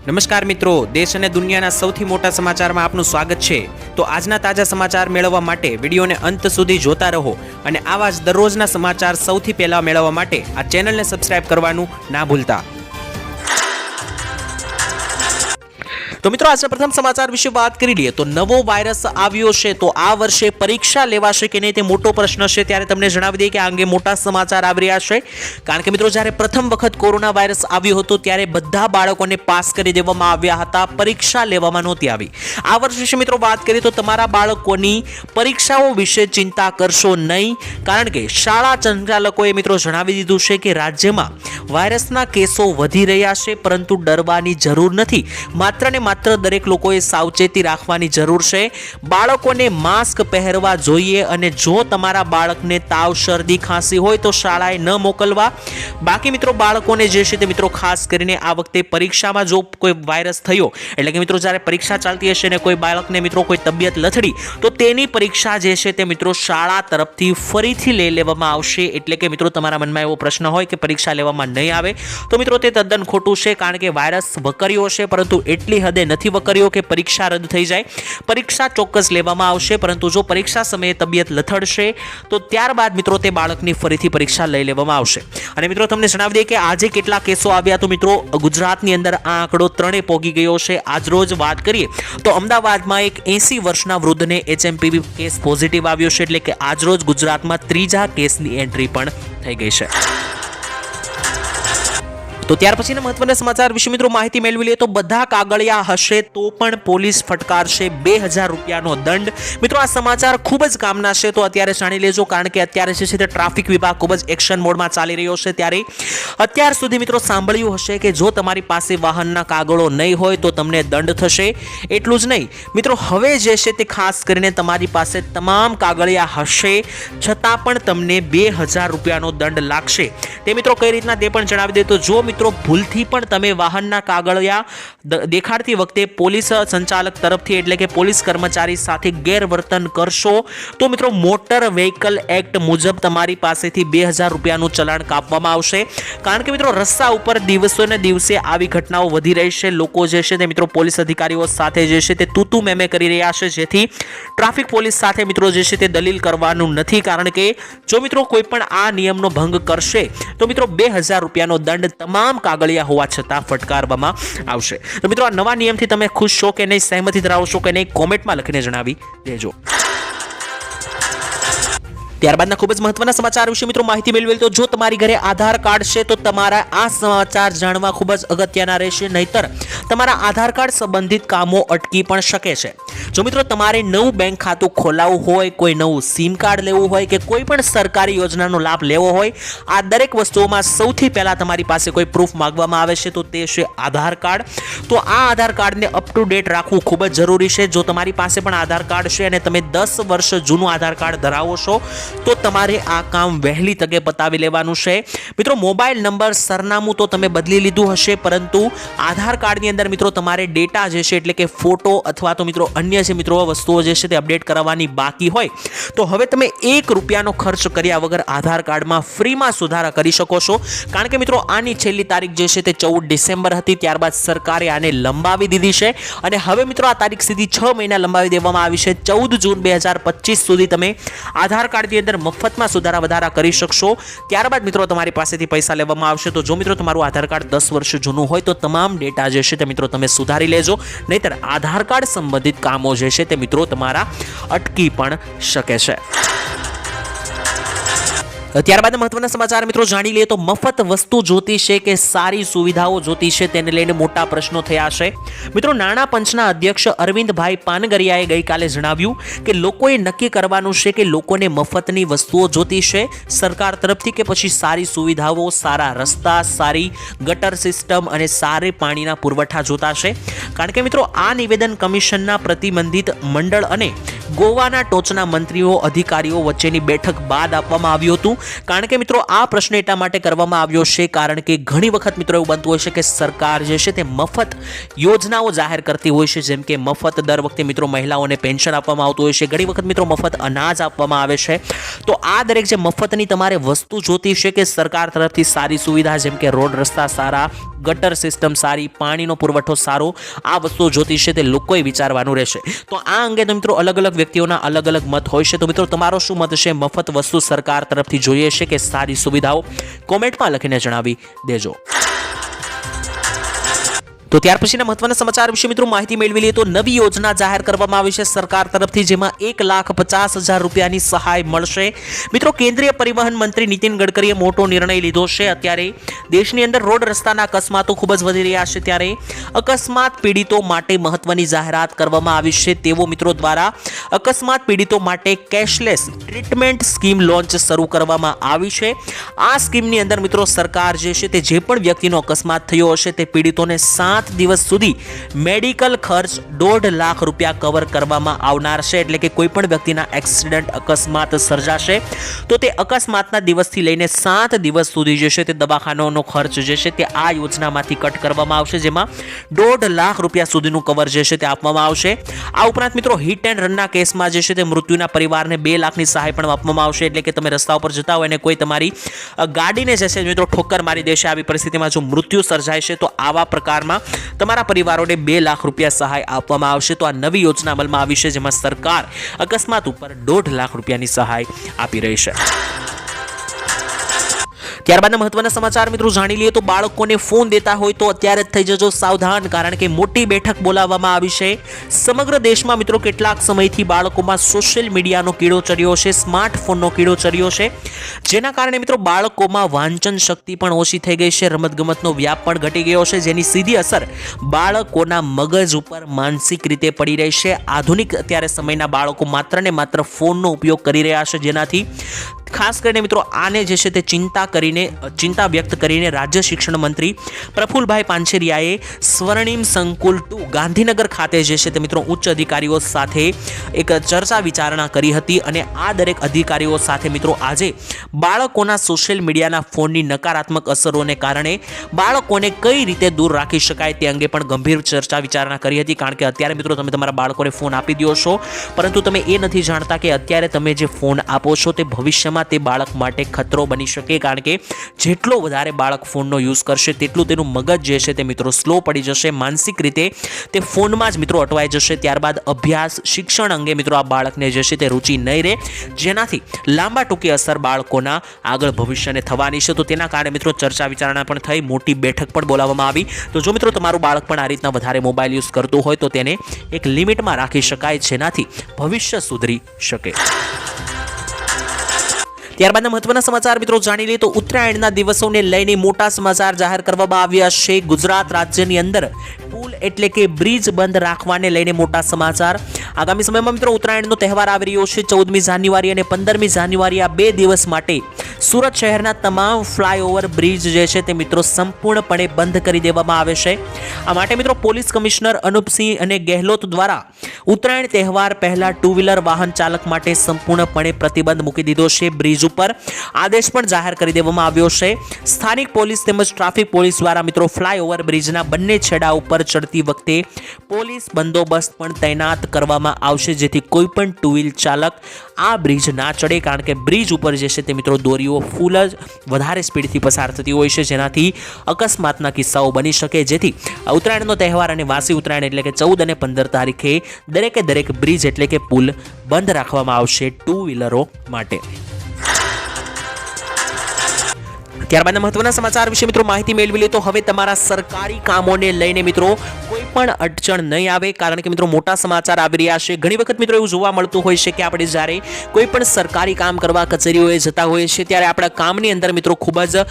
નમસ્કાર મિત્રો, દેશ અને દુનિયાના સૌથી મોટા સમાચારમાં આપનું સ્વાગત છે। તો આજના તાજા સમાચાર મેળવવા માટે વિડીયોને અંત સુધી જોતા રહો અને આવા જ દરરોજના સમાચાર સૌથી પહેલા મેળવવા માટે આ ચેનલને સબસ્ક્રાઇબ કરવાનું ના ભૂલતા। તો મિત્રો આજના પ્રથમ સમાચાર વિશે વાત કરી લઈએ તો નવો વાયરસ આવ્યો છે તો આ વર્ષે પરીક્ષા લેવાશે કે નહીં તે મોટો પ્રશ્ન છે। ત્યારે તમને જણાવી દઈએ કે આ અંગે મોટા સમાચાર આવી રહ્યા છે, કારણ કે મિત્રો જ્યારે પ્રથમ વખત કોરોના વાયરસ આવ્યો હતો ત્યારે બધા બાળકોને પાસ કરી દેવામાં આવ્યા હતા, પરીક્ષા લેવામાં નહોતી આવી। આ વર્ષ વિશે મિત્રો વાત કરીએ તો તમારા બાળકોની પરીક્ષાઓ વિશે ચિંતા કરશો નહીં, કારણ કે શાળા સંચાલકોએ મિત્રો જણાવી દીધું છે કે રાજ્યમાં વાયરસના કેસો વધી રહ્યા છે, પરંતુ ડરવાની જરૂર નથી। માત્ર ને માત્ર દરેક લોકોએ સાવચેતી રાખવાની જરૂર છે। બાળકોને માસ્ક પહેરવા જોઈએ અને જો તમારા બાળકને તાવ, શરદી, ખાંસી હોય તો શાળાએ ન મોકલવા। બાકી મિત્રો બાળકોને જે છે તે મિત્રો ખાસ કરીને આ વખતે પરીક્ષામાં જો કોઈ વાયરસ થયો એટલે કે મિત્રો જ્યારે પરીક્ષા ચાલતી હશે ને કોઈ બાળકને મિત્રો કોઈ તબિયત લથડી તો તેની પરીક્ષા જે છે તે મિત્રો શાળા તરફથી ફરીથી લઈ લેવામાં આવશે। એટલે કે મિત્રો તમારા મનમાં એવો પ્રશ્ન હોય કે પરીક્ષા લેવામાં નહીં આવે તો મિત્રો તે તદ્દન ખોટું છે, કારણ કે વાયરસ વકર્યો છે પરંતુ એટલી હદે નથી વકર્યો કે પરીક્ષા રદ થઈ જાય। પરીક્ષા ચોક્કસ લેવામાં આવશે, પરંતુ જો પરીક્ષા સમયે તબિયત લથડશે તો ત્યારબાદ મિત્રો તે બાળકની ફરીથી પરીક્ષા લઈ લેવામાં આવશે। અને મિત્રો તમને જણાવી દઈએ કે આજે કેટલા કેસો આવ્યા તો મિત્રો ગુજરાતની અંદર આ આંકડો 3 પહોંચી ગયો છે। આજરોજ વાત કરીએ તો અમદાવાદમાં એક 80 વર્ષના વૃદ્ધને HMPV કેસ પોઝિટિવ આવ્યો છે, એટલે કે આજરોજ ગુજરાતમાં ત્રીજા કેસની એન્ટ્રી પણ થઈ ગઈ છે। તો ત્યાર પછીના મહત્વના સમાચાર વિશે મિત્રો માહિતી મેળવી લઈએ તો બધા કાગળિયા હશે તો પણ પોલીસ ફટકારશે 2000 રૂપિયાનો દંડ। મિત્રો આ સમાચાર ખૂબ જ કામના છે, તો અત્યારે જાણી લેજો, કારણ કે અત્યારે જે છે તે ટ્રાફિક વિભાગ ખૂબ જ એક્શન મોડમાં ચાલી રહ્યો છે। ત્યારે અત્યાર સુધી મિત્રો સાંભળ્યું હશે કે જો તમારી પાસે વાહનના કાગળો નહીં હોય તો તમને દંડ થશે। એટલું જ નહીં મિત્રો, હવે જે છે તે ખાસ કરીને તમારી પાસે તમામ કાગળિયા હશે છતાં પણ તમને 2000 રૂપિયાનો દંડ લાગશે। તે મિત્રો કઈ રીતના તે પણ જણાવી દે તો જો મિત્રો ભૂલથી પણ તમે વાહનના કાગળિયા દેખાડતી વખતે પોલીસ સંચાલક તરફથી એટલે કે પોલીસ કર્મચારી સાથે ગેરવર્તન કરશો તો મિત્રો મોટર વ્હીકલ એક્ટ મુજબ તમારી પાસેથી 2000 રૂપિયાનું ચલાણ કાપવામાં આવશે। કારણ કે મિત્રો રસ્તા ઉપર દિવસો ને દિવસે આવી ઘટનાઓ વધી રહી છે। લોકો જે છે તે મિત્રો પોલીસ અધિકારીઓ સાથે જે છે તે તૂતુ મેમે કરી રહ્યા છે, જેથી ટ્રાફિક પોલીસ સાથે મિત્રો જે છે તે દલીલ કરવાનું નથી, કારણ કે જો મિત્રો કોઈ પણ આ નિયમનો ભંગ કરશે તો મિત્રો 2000 રૂપિયાનો દંડ તમામ કાગળિયા હોવા છતાં ફટકારવામાં આવશે। તો મિત્રો આ નવા નિયમથી તમે ખુશ છો કે નહીં, સહેમતી ધરાવો છો કે નહીં, કોમેન્ટમાં લખીને જણાવી દેજો। ત્યારબાદના ખૂબ જ મહત્વના સમાચાર વિશે મિત્રો માહિતી મેળવી તો જો તમારી ઘરે આધાર કાર્ડ છે તો તમારા આ સમાચાર જાણવા ખૂબ જ અગત્યના રહેશે, નહીતર તમારા આધાર કાર્ડ સંબંધિત કામો અટકી પણ શકે છે। જો મિત્રો તમારે નવું બેંક ખાતું ખોલાવવું હોય, કોઈ નવું સિમ કાર્ડ લેવું હોય કે કોઈ પણ સરકારી યોજનાનો લાભ લેવો હોય, આ દરેક વસ્તુઓમાં સૌથી પહેલા તમારી પાસે કોઈ પ્રૂફ માંગવામાં આવે છે તો તે છે આધાર કાર્ડ। તો આ આધાર કાર્ડને અપ ટુ ડેટ રાખવું ખૂબ જ જરૂરી છે। જો તમારી પાસે પણ આધાર કાર્ડ છે અને તમે 10 વર્ષ જૂનું આધાર કાર્ડ ધરાવો છો તો તમારે આ કામ વહેલી તકે પતાવી લેવાનું છે। મિત્રો મોબાઈલ નંબર, સરનામું તો તમે બદલી લીધું હશે, પરંતુ આધાર કાર્ડની અંદર મિત્રો તમારે ડેટા જે છે એટલે કે ફોટો અથવા તો મિત્રો અન્ય જે મિત્રો વસ્તુઓ જે છે તે અપડેટ કરાવવાની બાકી હોય તો હવે તમે 1 રૂપિયાનો ખર્ચ કર્યા વગર આધાર કાર્ડમાં ફ્રીમાં સુધારા કરી શકો છો। કારણ કે મિત્રો આની છેલ્લી તારીખ જે છે તે 14 ડિસેમ્બર હતી, ત્યારબાદ સરકારે આને લંબાવી દીધી છે અને હવે મિત્રો આ તારીખ સીધી 6 મહિના લંબાવી દેવામાં આવી છે। 14 જૂન 2025 સુધી તમે આધાર કાર્ડની અંદર મફતમાં સુધારા વધારા કરી શકશો। ત્યારબાદ મિત્રો તમારી પાસેથી પૈસા લેવામાં આવશે। તો જો મિત્રો તમારું આધાર કાર્ડ 10 વર્ષ જૂનું હોય તો તમામ ડેટા જે છે તે મિત્રો તમે સુધારી લેજો, નહીતર આધાર કાર્ડ સંબંધિત કામો જે છે તે મિત્રો તમારા અટકી પણ શકે છે। ત્યારબાદ મહત્વના સમાચાર મિત્રો જાણી લઈએ તો મફત વસ્તુ જોતી છે કે સારી સુવિધાઓ જોતી છે, તેને લઈને મોટા પ્રશ્નો થયા છે। મિત્રો નાણાં પંચના અધ્યક્ષ અરવિંદભાઈ પાનગરિયાએ ગઈકાલે જણાવ્યું કે લોકોએ નક્કી કરવાનું છે કે લોકોને મફતની વસ્તુઓ જોતી છે સરકાર તરફથી કે પછી સારી સુવિધાઓ, સારા રસ્તા, સારી ગટર સિસ્ટમ અને સારી પાણીના પુરવઠા જોતા છે। કારણ કે મિત્રો આ નિવેદન કમિશનના પ્રતિબંધિત મંડળ અને ગોવાના ટોચના મંત્રીઓ, અધિકારીઓ વચ્ચેની બેઠક બાદ આપવામાં આવ્યું હતું। કારણ કે મિત્રો આ પ્રશ્ન એટલા માટે કરવામાં આવ્યો છે કારણ કે ઘણી વખત મિત્રો એવું બનતું હોય છે કે સરકાર જે છે તે મફત યોજનાઓ જાહેર કરતી હોય છે, જેમ કે મફત દર વખતે મિત્રો મહિલાઓને પેન્શન આપવામાં આવતું હોય છે, ઘણી વખત મિત્રો મફત અનાજ આપવામાં આવે છે। તો આ દરેક જે મફતની તમારે વસ્તુ જોતી છે કે સરકાર તરફથી સારી સુવિધા જેમ કે રોડ રસ્તા સારા, ગટર સિસ્ટમ સારી, પાણીનો પુરવઠો સારો, આ વસ્તુઓ જોતી છે તે લોકોએ વિચારવાનું રહેશે. તો આ અંગે તો મિત્રો અલગ અલગ વ્યક્તિઓના અલગ અલગ મત હોય છે. તો મિત્રો તમારો શું મત છે? મફત વસ્તુ સરકાર તરફથી જોઈએ છે કે સારી સુવિધાઓ? કોમેન્ટમાં લખીને જણાવી દેજો. તો ત્યાર પછીના મહત્વના સમાચાર વિશે મિત્રો માહિતી મેળવી લઈએ. તો નવી યોજના જાહેર કરવામાં આવી છે સરકાર તરફથી, જેમાં 1,50,000 રૂપિયાની સહાય મળશે. મિત્રો કેન્દ્રીય પરિવહન મંત્રી નીતિન ગડકરીએ મોટો નિર્ણય લીધો છે. અત્યારે દેશની અંદર રોડ રસ્તાના અકસ્માતો ખૂબ જ વધી રહ્યા છે, ત્યારે અકસ્માત પીડિતો માટે મહત્વની જાહેરાત કરવામાં આવી છે. તેઓ મિત્રો દ્વારા અકસ્માત પીડિતો માટે કેશલેસ ટ્રીટમેન્ટ સ્કીમ લોન્ચ શરૂ કરવામાં આવી છે. આ સ્કીમની અંદર મિત્રો સરકાર જે છે તે જે પણ વ્યક્તિનો અકસ્માત થયો હશે તે પીડિતોને 7 દિવસ સુધી મેડિકલ ખર્ચ 1.5 લાખ રૂપિયા કવર કરવામાં આવનાર છે. એટલે કે કોઈ પણ વ્યક્તિના એક્સિડન્ટ અકસ્માત સર્જાશે તો તે અકસ્માતના દિવસથી લઈને 7 દિવસ સુધી જે છે તે દવાખાનાનો ખર્ચ જે છે તે આ યોજનામાંથી કટ કરવામાં આવશે, જેમાં 1.5 લાખ રૂપિયા સુધીનું કવર જે છે તે આપવામાં આવશે. આ ઉપરાંત મિત્રો હિટ એન્ડ રનના કેસમાં જે છે તે મૃત્યુના પરિવારને 2 લાખની સહાય પણ આપવામાં આવશે. એટલે કે તમે રસ્તા ઉપર જતા હોય અને કોઈ તમારી ગાડીને જે છે મિત્રો ઠોકર મારી દેશે, આવી પરિસ્થિતિમાં જો મૃત્યુ સર્જાય છે તો આવા પ્રકારમાં તમારા પરિવારોને 2 લાખ રૂપિયા સહાય આપવામાં આવશે. તો આ નવી યોજના અમલમાં આવી છે, જેમાં સરકાર અકસ્માત ઉપર 1.5 લાખ રૂપિયાની સહાય આપી રહી છે. ત્યારબાદના મહત્વના સમાચાર મિત્રો જાણી લઈએ. તો બાળકોને ફોન દેતા હોય તો અત્યારે જ થઈ જજો સાવધાન, કારણ કે મોટી બેઠક બોલાવવામાં આવી છે. સમગ્ર દેશમાં મિત્રો કેટલાક સમયથી બાળકોમાં સોશિયલ મીડિયાનો કીડો ચર્યો છે, સ્માર્ટફોનનો કીડો ચર્યો છે, જેના કારણે મિત્રો બાળકોમાં વાંચન શક્તિ પણ ઓછી થઈ ગઈ છે, રમતગમતનો વ્યાપ પણ ઘટી ગયો છે, જેની સીધી અસર બાળકોના મગજ ઉપર માનસિક રીતે પડી રહી છે. આધુનિક અત્યારે સમયના બાળકો માત્ર ને માત્ર ફોનનો ઉપયોગ કરી રહ્યા છે, જેનાથી ખાસ કરીને મિત્રો આને જે છે તે ચિંતા વ્યક્ત કરીને રાજ્ય શિક્ષણ મંત્રી પ્રફુલભાઈ પાનછેરિયાએ સ્વર્ણિમ સંકુલ 2 ગાંધીનગર ખાતે જે છે તે મિત્રો ઉચ્ચ અધિકારીઓ સાથે એક ચર્ચા વિચારણા કરી હતી. અને આ દરેક અધિકારીઓ સાથે મિત્રો આજે બાળકોના સોશિયલ મીડિયાના ફોનની નકારાત્મક અસરોને કારણે બાળકોને કઈ રીતે દૂર રાખી શકાય તે અંગે પણ ગંભીર ચર્ચા વિચારણા કરી હતી. કારણ કે અત્યારે મિત્રો તમે તમારા બાળકોને ફોન આપી દો છો, પરંતુ તમે એ નથી જાણતા કે અત્યારે તમે જે ફોન આપો છો તે ભવિષ્યમાં તે બાળક માટે ખતરો બની શકે. કારણ કે જેટલો વધારે બાળક ફોનનો યુઝ કરશે તેટલું તેનું મગજ જે છે તે મિત્રો સ્લો પડી જશે, માનસિક રીતે તે ફોનમાં જ મિત્રો અટવાઈ જશે. ત્યારબાદ અભ્યાસ શિક્ષણ અંગે મિત્રો આ બાળકને જે છે તે રુચિ નહીં રહે, જેનાથી લાંબા ટૂંકી અસર બાળકોના આગળ ભવિષ્યને થવાની છે. તો તેના કારણે મિત્રો ચર્ચા વિચારણા પણ થઈ, મોટી બેઠક પણ બોલાવવામાં આવી. તો જો મિત્રો તમારું બાળક પણ આ રીતના વધારે મોબાઈલ યુઝ કરતું હોય તો તેને એક લિમિટમાં રાખી શકાય, જેનાથી ભવિષ્ય સુધરી શકે. ત્યારબાદના મહત્વના સમાચાર મિત્રો જાણી લઈએ. તો ઉત્તરાયણના દિવસોને લઈને મોટા સમાચાર જાહેર કરવામાં આવ્યા છે. ગુજરાત રાજ્યની અંદર પુલ એટલે કે બ્રિજ બંધ રાખવાને લઈને મોટા સમાચાર. આગામી સમયમાં મિત્રો ઉત્તરાયણનો તહેવાર આવી રહ્યો છે. 14મી જાન્યુઆરી અને 15મી જાન્યુઆરી આ 2 દિવસ માટે સુરત શહેરના તમામ ફ્લાયઓવર બ્રિજ જે છે તે મિત્રો સંપૂર્ણપણે બંધ કરી દેવામાં આવે છે. આ માટે મિત્રો પોલીસ કમિશનર અનુપસિંહ અને ગેહલોત દ્વારા ઉત્તરાયણ તહેવાર પહેલા 2 વ્હીલર વાહન ચાલક માટે સંપૂર્ણપણે પ્રતિબંધ મૂકી દીધો છે. બ્રિજ ઉપર આદેશ પણ જાહેર કરી દેવામાં આવ્યો છે. સ્થાનિક પોલીસ તેમજ ટ્રાફિક પોલીસ દ્વારા મિત્રો ફ્લાયઓવર બ્રિજના બંને છેડા ઉપર ચડતી વખતે પોલીસ બંદોબસ્ત પણ તૈનાત કરવામાં આવશે, જેથી કોઈ પણ 2 વ્હીલ ચાલક આ બ્રિજ ના ચડે. કારણ કે બ્રિજ ઉપર જે છે તે મિત્રો દોરીઓ ફૂલ જ વધારે સ્પીડથી પસાર થતી હોય છે, જેનાથી અકસ્માતના કિસ્સાઓ બની શકે. જેથી ઉત્તરાયણનો તહેવાર અને વાસી ઉત્તરાયણ એટલે કે 14 અને 15 તારીખે દરેક બ્રિજ એટલે કે પુલ બંધ રાખવામાં આવશે 2 વ્હીલરો માટે. ત્યારબાદ મહત્વના સમાચાર વિશે મિત્રો માહિતી મેળવી લે. તો હવે તમારા સરકારી કામોને લઈને મિત્રો કોઈ પણ અડચણ નહીં આવે, કારણ કે મિત્રો મોટા સમાચાર આવી રહ્યા છે. ઘણી વખત મિત્રો એવું જોવા મળતું હોય છે કે આપણે જ્યારે કોઈ પણ સરકારી કામ કરવા કચેરીઓએ જતા હોઈએ છીએ ત્યારે આપણા કામની અંદર મિત્રો ખૂબ જ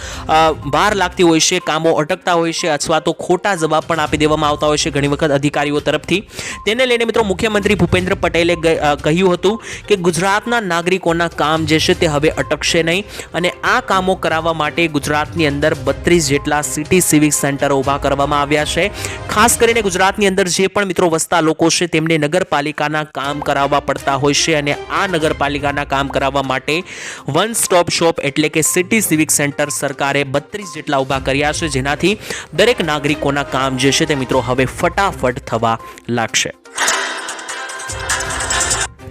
વાર લાગતી હોય છે, કામો અટકતા હોય છે, અથવા તો ખોટા જવાબ પણ આપી દેવામાં આવતા હોય છે ઘણી વખત અધિકારીઓ તરફથી. તેને લઈને મિત્રો મુખ્યમંત્રી ભૂપેન્દ્ર પટેલે કહ્યું હતું કે ગુજરાતના નાગરિકોના કામ જે છે તે હવે અટકશે નહીં, અને આ કામો કરાવવા માટે ગુજરાતની અંદર 32 જેટલા સિટી સિવિક સેન્ટરો ઊભા કરવામાં આવ્યા છે. ખાસ કરીને ગુજરાતની અંદર જે પણ મિત્રો વસતા લોકો છે તેમને નગરપાલિકાના કામ કરાવવા પડતા હોય છે, અને આ નગરપાલિકાના કામ કરાવવા માટે વન સ્ટોપ શોપ એટલે કે સિટી સિવિક સેન્ટર સરકારે 32 જેટલા ઊભા કર્યા છે, જેનાથી દરેક નાગરિકોના કામ જે છે તે મિત્રો હવે ફટાફટ થવા લાગશે.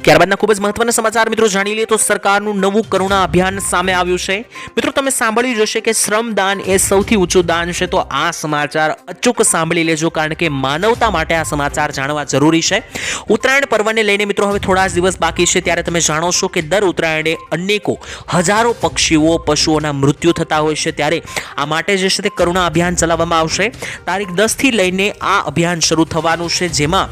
ત્યારબાદના ખૂબ જ મહત્વના સમાચાર મિત્રો જાણી લઈએ તો સરકારનું નવું કરુણા અભિયાન સામે આવ્યું છે. મિત્રો તમે સાંભળ્યું જ હશે કે શ્રમદાન એ સૌથી ઊંચું દાન છે. તો આ સમાચાર અચૂક સાંભળી લેજો કારણ કે માનવતા માટે આ સમાચાર જાણવા જરૂરી છે. ઉત્તરાયણ પર્વને લઈને મિત્રો હવે થોડા જ દિવસ બાકી છે ત્યારે તમે જાણો છો કે દર ઉત્તરાયણે અનેકો હજારો પક્ષીઓ પશુઓના મૃત્યુ થતા હોય છે. ત્યારે આ માટે જે છે તે કરુણા અભિયાન ચલાવવામાં આવશે. તારીખ 10 થી લઈને આ અભિયાન શરૂ થવાનું છે, જેમાં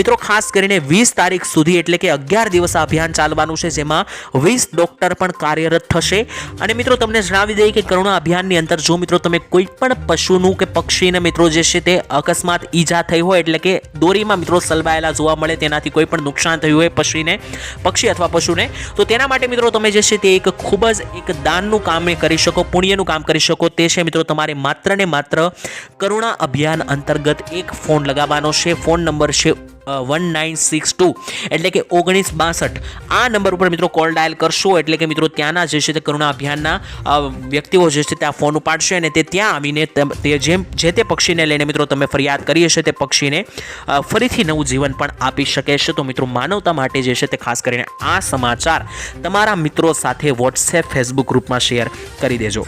મિત્રો ખાસ કરીને 20 તારીખ સુધી એટલે કે 11 દિવસ આ અભિયાન ચાલવાનું છે, જેમાં 20 ડોક્ટર પણ કાર્યરત થશે. અને મિત્રો તમને જણાવી દઈએ કે કરુણા અભિયાનની અંદર જો મિત્રો તમે કોઈ પણ પશુનું કે પક્ષીને મિત્રો જે છે તે અકસ્માત ઈજા થઈ હોય એટલે કે દોરીમાં મિત્રો સલવાયેલા જોવા મળે, તેનાથી કોઈ પણ નુકસાન થયું હોય પક્ષી અથવા પશુને, તો તેના માટે મિત્રો તમે જે છે તે એક ખૂબ જ એક દાનનું કામ કરી શકો, પુણ્યનું કામ કરી શકો. તે છે મિત્રો તમારે માત્ર ને માત્ર કરુણા અભિયાન અંતર્ગત એક ફોન લગાવવાનો છે. ફોન નંબર છે 1962 એટલે કે 1962. આ નંબર ઉપર મિત્રો કોલ ડાયલ કરશો એટલે કે મિત્રો ત્યાંના જે છે તે કરુણા અભિયાનના વ્યક્તિઓ જે છે તે આ ફોન ઉપાડશે અને તે ત્યાં આવીને જે તે પક્ષીને લઈને મિત્રો તમે ફરિયાદ કરી હશે તે પક્ષીને ફરીથી નવું જીવન પણ આપી શકે છે. તો મિત્રો માનવતા માટે જે છે તે ખાસ કરીને આ સમાચાર તમારા મિત્રો સાથે વોટ્સએપ ફેસબુક ગ્રુપમાં શેર કરી દેજો.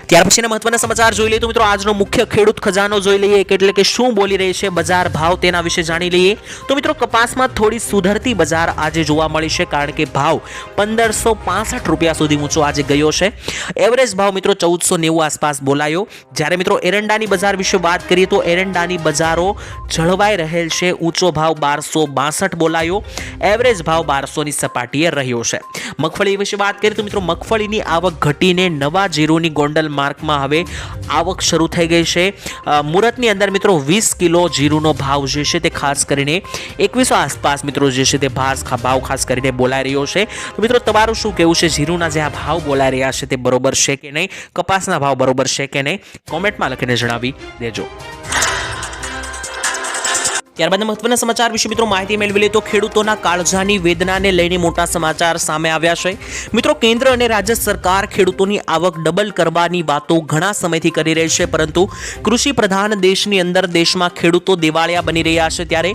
ત્યાર પછીના મહત્વના સમાચાર જોઈ લઈએ તો મિત્રો આજનો મુખ્ય ખેડૂત ખજાનો જોઈ લઈએ એટલે કે શું બોલી રહી છે બજાર ભાવ તેના વિશે જાણી લઈએ. તો મિત્રો કપાસમાં થોડી સુધરતી બજાર આજે જોવા મળી છે કારણ કે ભાવ 1565 રૂપિયા સુધી ઊંચો આજે ગયો છે. એવરેજ ભાવ મિત્રો 1490 આસપાસ બોલાયો. જ્યારે મિત્રો એરંડાની બજાર વિશે વાત કરીએ તો એરંડાની બજારો જળવાઈ રહેલ છે. ઊંચો ભાવ 1262 બોલાયો. એવરેજ ભાવ 1200 ની સપાટીએ રહ્યો છે. મગફળી વિશે વાત કરીએ તો મિત્રો મગફળીની આવક ઘટીને નવા જીરુની ગોંડલ માર્કમાં હવે આવક શરૂ થઈ ગઈ છે. મુહૂર્તની અંદર મિત્રો 20 કિલો જીરુનો ભાવ જે છે તે ખાસ કરીને 2100 આસપાસ મિત્રો જે છે તે ભાવ ખાસ કરીને બોલાઈ રહ્યો છે. તો મિત્રો તમારું શું કહેવું છે, જીરુના જે આ ભાવ બોલાઈ રહ્યા છે તે બરોબર છે કે નહીં, કપાસના ભાવ બરોબર છે કે નહીં, કોમેન્ટમાં લખીને જણાવી દેજો. ત્યારબાદ મહત્વના સમાચાર વિશે મિત્રો માહિતી મેળવી લઈએ તો ખેડૂતોના કાળજાની વેદનાને લઈને મોટા સમાચાર સામે આવ્યા છે. મિત્રો કેન્દ્ર અને રાજ્ય સરકાર ખેડૂતોની આવક ડબલ કરવાની વાતો ઘણા સમયથી કરી રહી છે, પરંતુ કૃષિ પ્રધાન દેશની અંદર દેશમાં ખેડૂતો દિવાળિયા બની રહ્યા છે. ત્યારે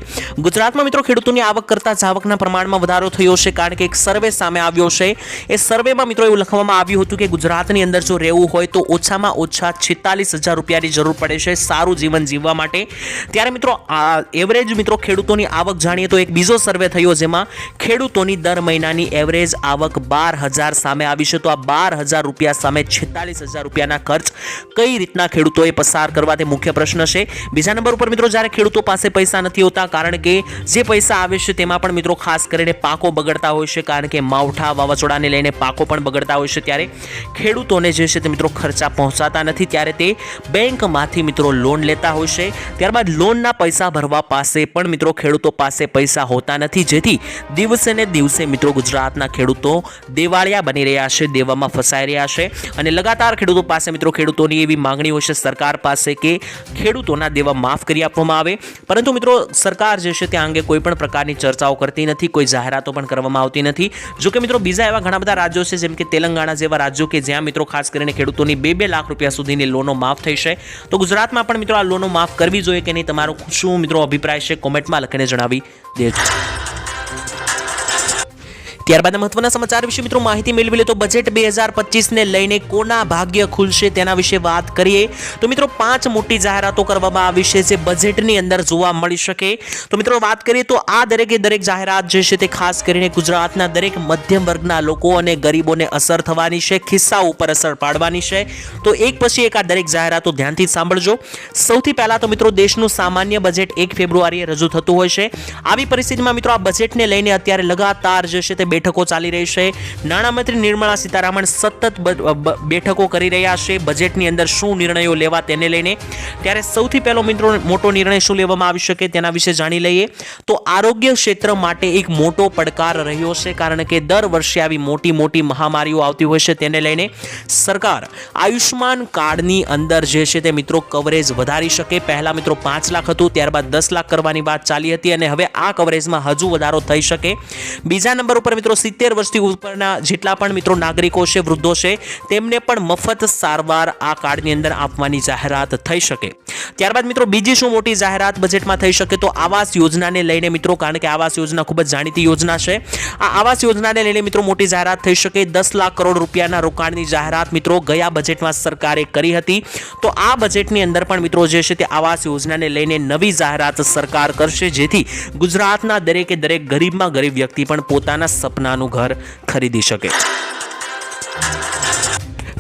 ગુજરાતમાં મિત્રો ખેડૂતોની આવક કરતાં જાવકના પ્રમાણમાં વધારો થયો છે કારણ કે એક સર્વે સામે આવ્યો છે. એ સર્વેમાં મિત્રો એવું લખવામાં આવ્યું હતું કે ગુજરાતની અંદર જો રહેવું હોય તો ઓછામાં ઓછા 46,000 રૂપિયાની જરૂર પડે છે સારું જીવન જીવવા માટે. ત્યારે મિત્રો એવરેજ મિત્રો ખેડૂતોની આવક જાણીએ તો એક બીજો સર્વે થયો જેમાં ખેડૂતોની દર મહિનાની એવરેજ આવક 12,000 સામે આવી છે. તો આ 12,000 રૂપિયા સામે 46,000 રૂપિયાના ખર્ચ કઈ રીતના ખેડૂતોએ પસાર કરવા તે મુખ્ય પ્રશ્ન છે. બીજા નંબર ઉપર મિત્રો જ્યારે ખેડૂતો પાસે પૈસા નથી હોતા કારણ કે જે પૈસા આવે છે તેમાં પણ મિત્રો ખાસ કરીને પાકો બગડતા હોય છે કારણ કે માવઠા વાવાઝોડાને લઈને પાકો પણ બગડતા હોય છે. ત્યારે ખેડૂતોને જે છે તે મિત્રો ખર્ચા પહોંચાતા નથી ત્યારે તે બેંકમાંથી મિત્રો લોન લેતા હોય છે. ત્યારબાદ લોનના પૈસા ભરવા પાસે પણ મિત્રો ખેડૂતો પાસે પૈસા હોતા નથી, જેથી દિવસે ને દિવસે મિત્રો ગુજરાતના ખેડૂતો દેવાળિયા બની રહ્યા છે, દેવામાં ફસાઈ રહ્યા છે. અને લગાતાર ખેડૂતો પાસે મિત્રો ખેડૂતોની એવી માંગણી હોય છે સરકાર પાસે કે ખેડૂતોના દેવા માફ કરી આપવામાં આવે, પરંતુ મિત્રો સરકાર જે છે તે અંગે કોઈ પણ પ્રકારની ચર્ચાઓ કરતી નથી, કોઈ જાહેરાતો પણ કરવામાં આવતી નથી. જો કે મિત્રો બીજા એવા ઘણા બધા રાજ્યો છે જેમ કે તેલંગાણા જેવા રાજ્યો કે જ્યાં મિત્રો ખાસ કરીને ખેડૂતોની 2-2 લાખ રૂપિયા સુધીની લોનો માફ થઈ છે. તો ગુજરાતમાં પણ મિત્રો આ લોનો માફ કરવી જોઈએ કે નહીં, તમારો શું મિત્રો અભિપ્રાય છે કોમેન્ટમાં લખીને જણાવી દેજો. ત્યારબાદ મહત્વના સમાચાર વિશે મિત્રો માહિતી મેળવી લે તો બજેટ 2025 ને લઈને કોના ભાગ્ય ખુલશે તેના વિશે વાત કરીએ તો મિત્રો 5 મોટી જાહેરાતો કરવામાં આવી છે જે બજેટની અંદર જોવા મળી શકે. તો મિત્રો વાત કરીએ તો આ દરેક જાહેરાત જે છે તે ખાસ કરીને ગુજરાતના દરેક મધ્યમ વર્ગના લોકો અને ગરીબોને અસર થવાની છે, ખિસ્સા ઉપર અસર પાડવાની છે. તો એક પછી એક આ દરેક જાહેરાતો ધ્યાનથી સાંભળજો. સૌથી પહેલા તો મિત્રો દેશનું સામાન્ય બજેટ 1 ફેબ્રુઆરીએ રજૂ થતું હોય છે. આવી પરિસ્થિતિમાં મિત્રો આ બજેટને લઈને અત્યારે લગાતાર જે છે તે બેઠકો ચાલી રહી છે. નાણામંત્રી નિર્મલા સીતારામન સતત બેઠકો કરી રહ્યા છે બજેટની અંદર શું નિર્ણયો લેવા તેને લઈને. ત્યારે સૌથી પહેલો મિત્રો મોટો નિર્ણય શું લેવામાં આવી શકે તેના વિશે જાણી લઈએ તો આરોગ્ય ક્ષેત્ર માટે એક મોટો પડકાર રહ્યો છે કારણ કે દર વર્ષે આવી મોટી મહામારીઓ આવતી હોય છે તેને લઈને સરકાર આયુષ્માન કાર્ડની અંદર જે છે તે મિત્રો કવરેજ વધારી શકે. પહેલા મિત્રો 5 લાખ હતું, ત્યારબાદ 10 લાખ કરવાની વાત ચાલી હતી અને હવે આ કવરેજમાં હજુ વધારો થઈ શકે. બીજા નંબર ઉપર મિત્રો મિત્રો 70 વર્ષથી ઉપરના જેટલા પણ મિત્રો નાગરિકો છે, વૃદ્ધો છે, તેમને પણ મફત સારવાર આ કાર્ડની અંદર આપવાની જાહેરાત થઈ શકે. ત્યારબાદ મિત્રો બીજી શું મોટી જાહેરાત બજેટમાં થઈ શકે તો આવાસ યોજનાને લઈને મિત્રો, કારણ કે આવાસ યોજના ખૂબ જ જાણીતી યોજના છે. આ આવાસ યોજનાને લઈને મિત્રો મોટી જાહેરાત થઈ શકે. 10 લાખ કરોડ રૂપિયાના રોકાણની જાહેરાત મિત્રો ગયા બજેટમાં સરકારે કરી હતી. તો આ બજેટની અંદર પણ મિત્રો જે છે તે આવાસ યોજનાને લઈને નવી જાહેરાત સરકાર કરશે, જેથી ગુજરાતના દરેકે દરેક ગરીબમાં ગરીબ વ્યક્તિ પણ પોતાના સપનાનું ઘર ખરીદી શકે.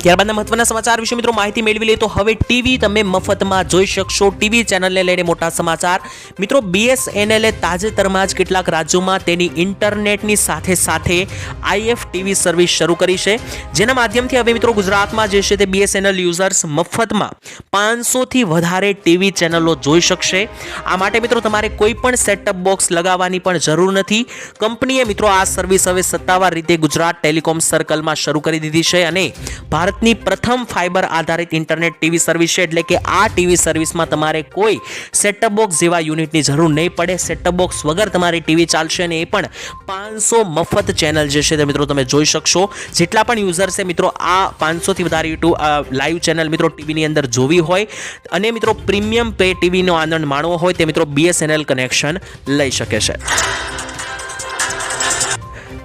ત્યારબાદના મહત્વના સમાચાર વિશે મિત્રો માહિતી મેળવી લઈએ તો હવે ટીવી તમે મફતમાં જોઈ શકશો. ટીવી ચેનલને લઈને મોટા સમાચાર મિત્રો. BSNL તાજેતરમાં જ કેટલાક રાજ્યોમાં તેની ઇન્ટરનેટની સાથે સાથે IFTV સર્વિસ શરૂ કરી છે, જેના માધ્યમથી હવે મિત્રો ગુજરાતમાં જે છે તે BSNL યુઝર્સ મફતમાં 500 થી વધારે ટીવી ચેનલો જોઈ શકશે. આ માટે મિત્રો તમારે કોઈ પણ સેટઅપ બોક્સ લગાવવાની પણ જરૂર નથી. કંપનીએ મિત્રો આ સર્વિસ હવે સત્તાવાર રીતે ગુજરાત ટેલિકોમ સર્કલમાં શરૂ કરી દીધી છે અને ભારતની પ્રથમ ફાઇબર આધારિત ઇન્ટરનેટ ટીવી સર્વિસ છે. એટલે કે આ ટીવી સર્વિસમાં તમારે કોઈ સેટઅપ બોક્સ જેવા યુનિટની જરૂર નહીં પડે. સેટઅપ બોક્સ વગર તમારી ટીવી ચાલશે અને એ પણ 500 મફત ચેનલ જે છે તે મિત્રો તમે જોઈ શકશો. જેટલા પણ યુઝર છે મિત્રો આ 500 થી વધારે યુટ્યુબ લાઈવ ચેનલ મિત્રો ટીવીની અંદર જોવી હોય અને મિત્રો પ્રીમિયમ પે ટીવીનો આનંદ માણવો હોય તે મિત્રો BSNL કનેક્શન લઈ શકે છે.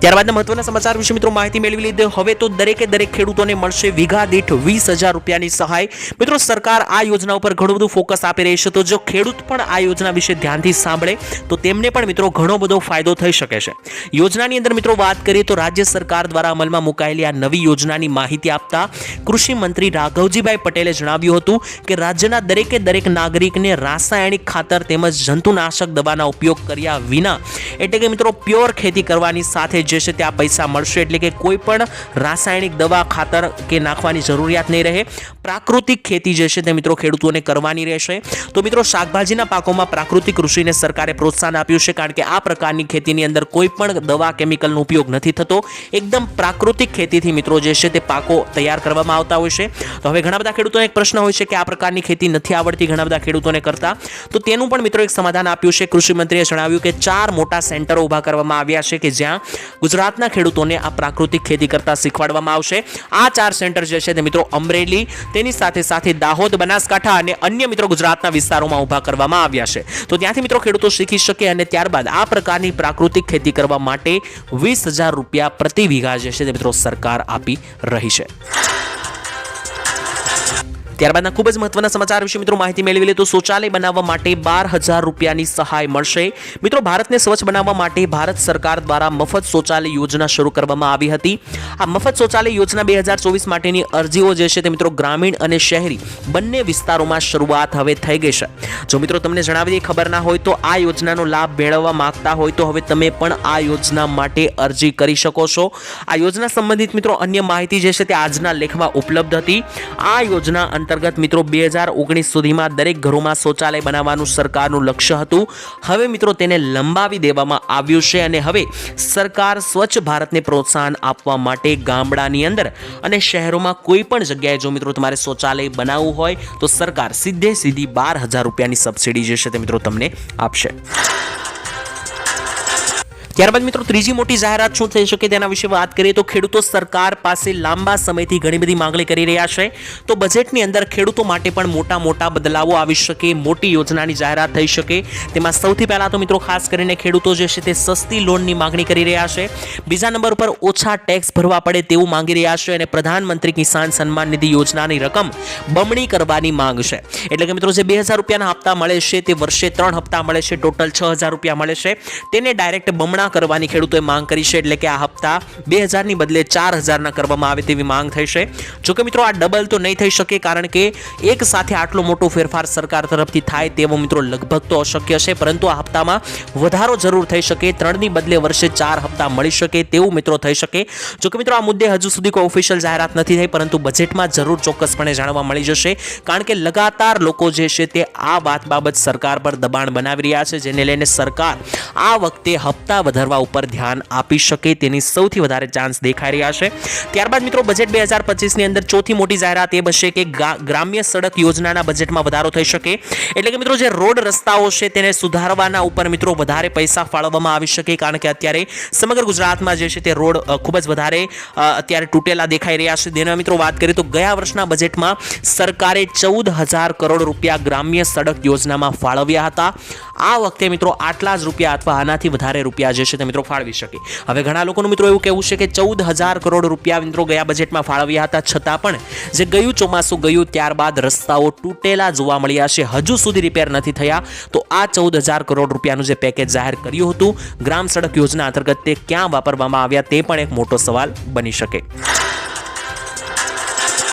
ત્યારબાદના મહત્વના સમાચાર વિશે મિત્રો માહિતી મેળવી લીધી. હવે તો દરેકે દરેક ખેડૂતોને મળશે વીઘા દીઠ 20,000 રૂપિયાની સહાય. મિત્રો સરકાર આ યોજના ઉપર ઘણું બધું ફોકસ આપી રહી છે, તો જો ખેડૂત પણ આ યોજના વિશે ધ્યાનથી સાંભળે તો તેમને પણ મિત્રો ઘણો બધો ફાયદો થઈ શકે છે. યોજનાની અંદર મિત્રો વાત કરીએ તો રાજ્ય સરકાર દ્વારા અમલમાં મુકાયેલી આ નવી યોજનાની માહિતી આપતા કૃષિ મંત્રી રાઘવજીભાઈ પટેલે જણાવ્યું હતું કે રાજ્યના દરેકે દરેક નાગરિકને રાસાયણિક ખાતર તેમજ જંતુનાશક દવાના ઉપયોગ કર્યા વિના, એટલે કે મિત્રો પ્યોર ખેતી કરવાની સાથે જે છે તે આ પૈસા મળશે. એટલે કે કોઈ પણ રાસાયણિક દવા ખાતર કે નાખવાની જરૂરિયાત નહીં રહે. પ્રાકૃતિક ખેતી જે છે તે મિત્રો ખેડૂતોને કરવાની રહેશે. તો મિત્રો શાકભાજીના પાકોમાં પ્રાકૃતિક કૃષિને સરકારે પ્રોત્સાહન આપ્યું છે, કારણ કે આ પ્રકારની ખેતીની અંદર કોઈ પણ દવા કેમિકલનો ઉપયોગ નથી થતો. એકદમ પ્રાકૃતિક ખેતીથી મિત્રો જે છે તે પાકો તૈયાર કરવામાં આવતા હોય છે. તો હવે ઘણા બધા ખેડૂતોને એક પ્રશ્ન હોય છે કે આ પ્રકારની ખેતી નથી આવડતી ઘણા બધા ખેડૂતોને કરતા, તો તેનું પણ મિત્રો એક સમાધાન આપ્યું છે. કૃષિ મંત્રીએ જણાવ્યું કે 4 મોટા સેન્ટરો ઊભા કરવામાં આવ્યા છે કે જ્યાં ગુજરાતના ખેડૂતોને આ પ્રાકૃતિક ખેતી કરતા શીખવાડવામાં આવશે. આ 4 સેન્ટર જે છે તે મિત્રો અમરેલી, તેની સાથે સાથે દાહોદ, બનાસકાંઠા અને અન્ય મિત્રો ગુજરાતના વિસ્તારોમાં ઊભા કરવામાં આવ્યા છે. તો ત્યાંથી મિત્રો ખેડૂતો શીખી શકે અને ત્યારબાદ આ પ્રકારની પ્રાકૃતિક ખેતી કરવા માટે 20,000 રૂપિયા પ્રતિ વીઘા જે છે તે મિત્રો સરકાર આપી રહી છે. ત્યારબાદના ખૂબ જ મહત્વના સમાચાર વિશે મિત્રો માહિતી મેળવી લે તો શૌચાલય બનાવવા માટે 12,000 રૂપિયાની સહાય મળશે. મિત્રો ભારતને સ્વચ્છ બનાવવા માટે ભારત સરકાર દ્વારા મફત શૌચાલય યોજના શરૂ કરવામાં આવી હતી. આ મફત શૌચાલય યોજના 2024 માટેની અરજીઓ જે છે તે મિત્રો ગ્રામીણ અને શહેરી બંને વિસ્તારોમાં શરૂઆત હવે થઈ ગઈ છે. જો મિત્રો તમને જણાવી દે ખબર ના હોય તો આ યોજનાનો લાભ મેળવવા માંગતા હોય તો હવે તમે પણ આ યોજના માટે અરજી કરી શકો છો. આ યોજના સંબંધિત મિત્રો અન્ય માહિતી જે છે તે આજના લેખમાં ઉપલબ્ધ હતી. આ યોજના અંતર્ગત મિત્રો 2019 સુધીમાં દરેક ઘરોમાં શૌચાલય બનાવવાનું સરકારનું લક્ષ્ય હતું. હવે મિત્રો તેને લંબાવી દેવામાં આવ્યું છે અને હવે સરકાર સ્વચ્છ ભારતને પ્રોત્સાહન આપવા માટે ગામડાની અંદર અને શહેરોમાં કોઈ પણ જગ્યાએ જો મિત્રો તમારે શૌચાલય બનાવવું હોય તો સરકાર સીધી 12,000 રૂપિયાની સબસિડી જે છે તે મિત્રો તમને આપશે. ત્યારબાદ મિત્રો ત્રીજી મોટી જાહેરાત શું થઈ શકે તેના વિશે વાત કરીએ તો ખેડૂતો સરકાર પાસે લાંબા સમયથી ઘણી બધી માંગણી કરી રહ્યા છે. તો બજેટની અંદર ખેડૂતો માટે પણ મોટા બદલાવો આવી શકે, મોટી યોજનાની જાહેરાત થઈ શકે. તેમાં સૌથી પહેલા તો મિત્રો ખાસ કરીને ખેડૂતો જે છે તે સસ્તી લોનની માંગણી કરી રહ્યા છે. બીજા નંબર પર ઓછા ટેક્સ ભરવા પડે તેવું માંગી રહ્યા છે અને પ્રધાનમંત્રી કિસાન સન્માન નિધિ યોજનાની રકમ બમણી કરવાની માંગ છે. એટલે કે મિત્રો જે 2,000 રૂપિયાના હપ્તા મળે છે તે વર્ષે 3 હપ્તા મળે છે, ટોટલ 6,000 રૂપિયા મળે છે, તેને ડાયરેક્ટ બમણા કરવાની ખેડૂતોએ માંગ કરી છે. એટલે કે આ હપ્તા 2,000 ની બદલે 4,000 કરવામાં આવે તેવી માંગ થઈ છે. જો કે મિત્રો આ ડબલ તો નહીં થઈ શકે, કારણ કે એક સાથે આટલો મોટો ફેરફાર સરકાર તરફથી થાય તેવો મિત્રો લગભગ તો અશક્ય છે. પરંતુ આ હપ્તામાં વધારો જરૂર થઈ શકે, 3 ની બદલે વર્ષે 4 હપ્તા મળી શકે તેવું મિત્રો થઈ શકે. જો કે મિત્રો આ મુદ્દે હજુ સુધી કોઈ ઓફિશિયલ જાહેરાત નથી થઈ, પરંતુ બજેટમાં જરૂર ચોક્કસપણે જાણવા મળી જશે, કારણ કે લગાતાર લોકો જે છે તે આ વાત બાબત સરકાર પર દબાણ બનાવી રહ્યા છે, જેને લઈને સરકાર આ વખતે હપ્તા વધારવા ઉપર ધ્યાન આપી શકે તેની સૌથી વધારે ચાન્સ દેખાઈ રહ્યા છે. ત્યારબાદ મિત્રો બજેટ 2025 ની અંદર ચોથી મોટી જાહેરાત એ બનશે કે ગ્રામ્ય સડક યોજનાના બજેટમાં વધારો થઈ શકે. એટલે કે મિત્રો જે રોડ રસ્તાઓ છે તેને સુધારવાના ઉપર મિત્રો વધારે પૈસા ફાળવવામાં આવી શકે, કારણ કે અત્યારે સમગ્ર ગુજરાતમાં જે છે તે રોડ ખૂબ જ વધારે અત્યારે તૂટેલા દેખાઈ રહ્યા છે. તેના મિત્રો વાત કરીએ તો ગયા વર્ષના બજેટમાં સરકારે 14,000 કરોડ રૂપિયા ગ્રામ્ય સડક યોજનામાં ફાળવ્યા હતા. આ વખતે મિત્રો આટલા જ રૂપિયા અથવા આનાથી વધારે રૂપિયા જે છે તે મિત્રો ફાળવી શકે. હવે ઘણા લોકોનું મિત્રો એવું કહેવું છે કે 14,000 કરોડ રૂપિયા મિત્રો ગયા બજેટમાં ફાળવ્યા હતા, છતાં પણ જે ગયું ચોમાસું ગયું ત્યારબાદ રસ્તાઓ તૂટેલા જોવા મળ્યા છે, હજુ સુધી રિપેર નથી થયા. તો આ 14,000 કરોડ રૂપિયાનું જે પેકેજ જાહેર કર્યું હતું ગ્રામ સડક યોજના અંતર્ગત તે ક્યાં વાપરવામાં આવ્યા તે પણ એક મોટો સવાલ બની શકે.